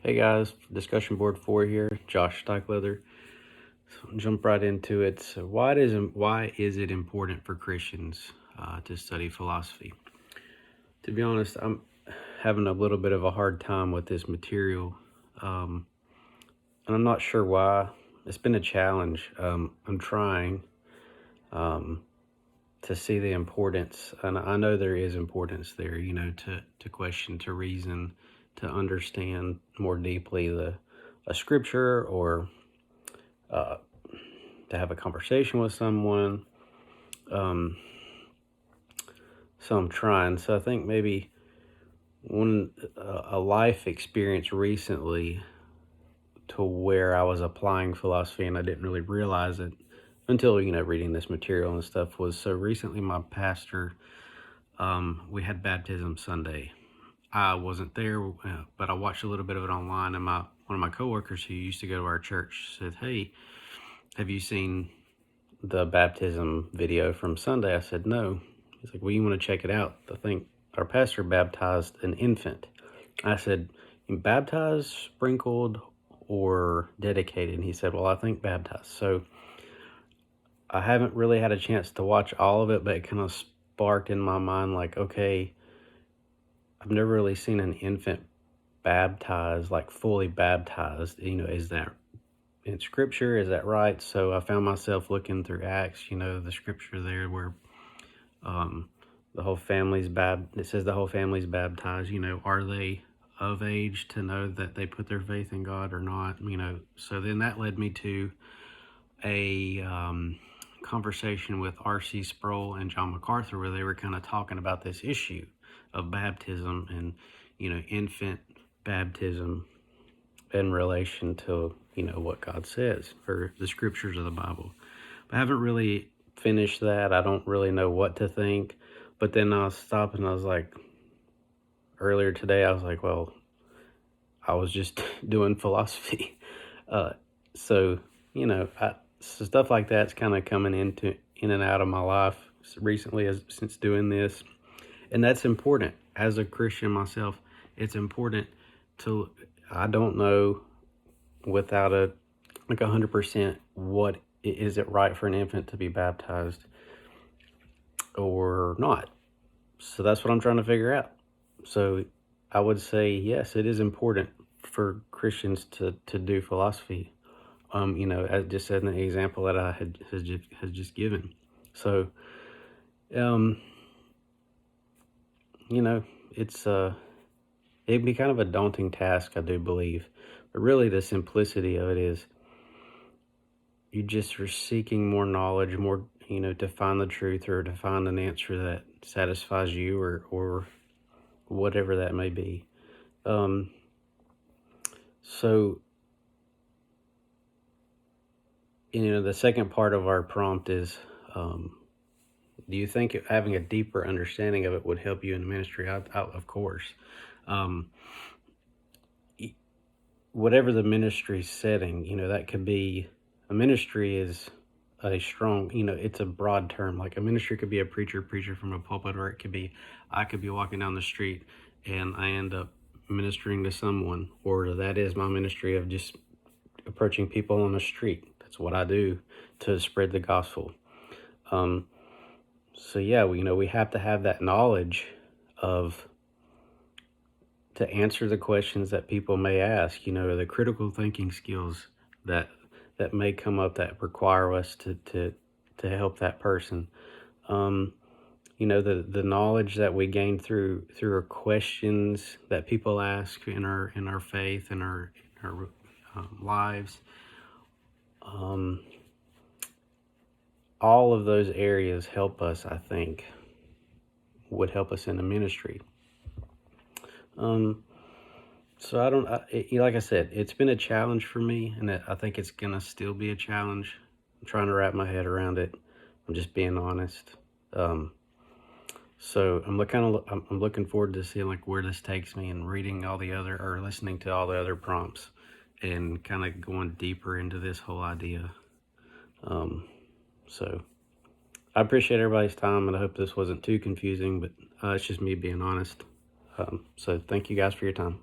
Hey guys, discussion board 4 here, Josh Steichleather. So jump right into it. So why is it important for Christians to study philosophy? To be honest, I'm having a little bit of a hard time with this material, and I'm not sure why. It's been a challenge. I'm trying to see the importance, and I know there is importance there. To question, to reason, to understand more deeply a scripture or uh, to have a conversation with someone. Um, so I'm trying. So I think maybe one a life experience recently to where I was applying philosophy and I didn't really realize it until reading this material and stuff was so recently my pastor we had baptism Sunday. I wasn't there, but I watched a little bit of it online, and one of my coworkers who used to go to our church said, "Hey, have you seen the baptism video from Sunday?" I said, "No." He's like, "Well, you want to check it out. I think our pastor baptized an infant." I said, "Baptized, sprinkled, or dedicated?" And he said, "Well, I think baptized." So I haven't really had a chance to watch all of it, but it kind of sparked in my mind like, okay, I've never really seen an infant baptized, like fully baptized. Is that in scripture? Is that right? So I found myself looking through Acts, the scripture there where um, it says the whole family's baptized. Are they of age to know that they put their faith in God or not? So then that led me to a conversation with R.C. Sproul and John MacArthur where they were kind of talking about this issue of baptism and, infant baptism in relation to, what God says or the scriptures of the Bible. But I haven't really finished that. I don't really know what to think. But then I was stopping. I was like, earlier today, I was like, well, I was just doing philosophy. Uh, so, so stuff like that's kind of coming in and out of my life recently since doing this. And that's important. As a Christian myself, it's important to, I don't know without a, like 100% what is it right for an infant to be baptized or not. So that's what I'm trying to figure out. So I would say, yes, it is important for Christians to do philosophy. As just said in the example that I has just given. So, um, it's it'd be kind of a daunting task, I do believe. But really, the simplicity of it is you just are seeking more knowledge, more to find the truth or to find an answer that satisfies you or whatever that may be. So the second part of our prompt is, do you think having a deeper understanding of it would help you in ministry? Of course. Whatever the ministry setting, that could be, a ministry is a strong, it's a broad term. Like a ministry could be a preacher from a pulpit, or it could be, I could be walking down the street and I end up ministering to someone, or that is my ministry of just approaching people on the street. That's what I do to spread the gospel. So yeah, we have to have that knowledge of to answer the questions that people may ask, the critical thinking skills that may come up that require us to help that person. The knowledge that we gain through our questions that people ask in our faith and our lives. All of those areas help us, I think, would help us in the ministry. So like I said, it's been a challenge for me, and I think it's gonna still be a challenge. I'm trying to wrap my head around it. I'm just being honest. So I'm looking forward to seeing like where this takes me and reading or listening to all the other prompts and kind of going deeper into this whole idea. So I appreciate everybody's time, and I hope this wasn't too confusing, but it's just me being honest. So thank you guys for your time.